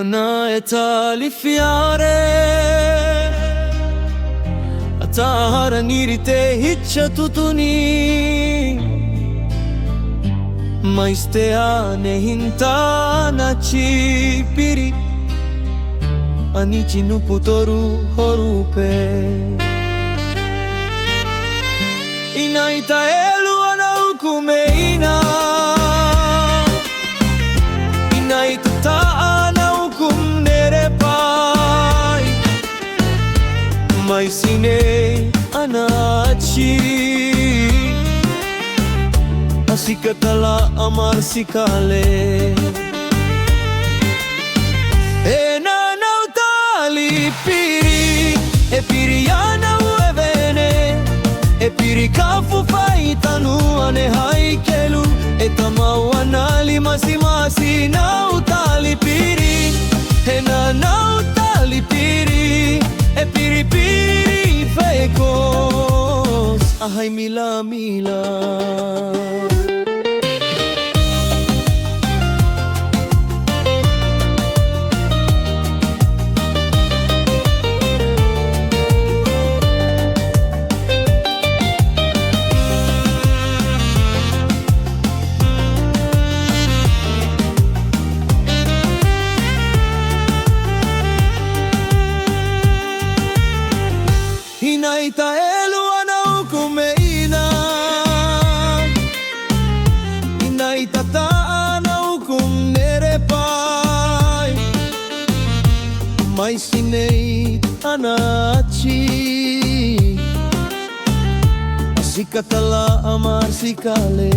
Ana etalifiare Atahara nirite hitcha tutuni Maisteane hintana chipiri Anichi nuputoru horupe Inaita elu anaukumeina Inaita taana ukumnerepai Maisine anachi Asikatala amar sikale Piri, e piriana uevene, e pirikafu faitanu ane haikelu, e tamawanali masimasi na utali piri, e na utali piri, e piri piri feikos, ahai mila mila. Inaita elu anaukumeina Inaita taana ukumnerepai Maisinei anachi Asikatala amar sikale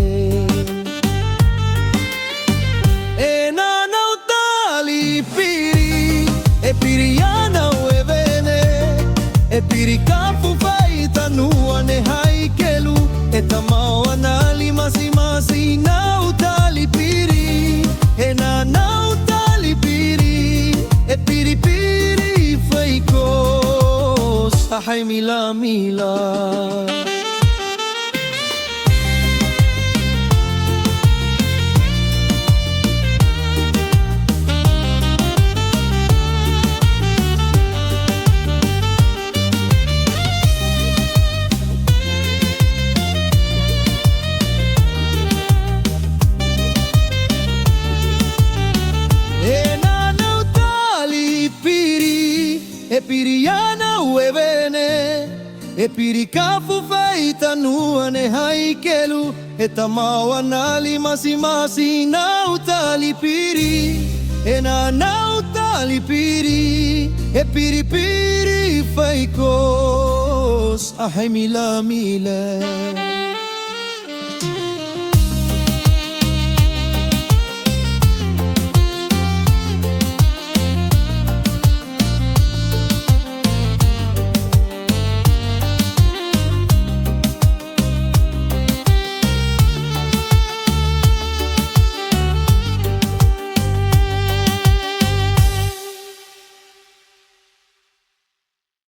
Enana utali piri E piriana uevene E pirikafu faitanu ane haikelu E tamawanali masimasi na utali piri E na utali piri E piri piri feikos Ahai mila mila E piriana uevene E pirikafu faitanu ane haikelu E tamawanali masimasi na utali piri E na utali piri E piri piri feikos Ahai mila mila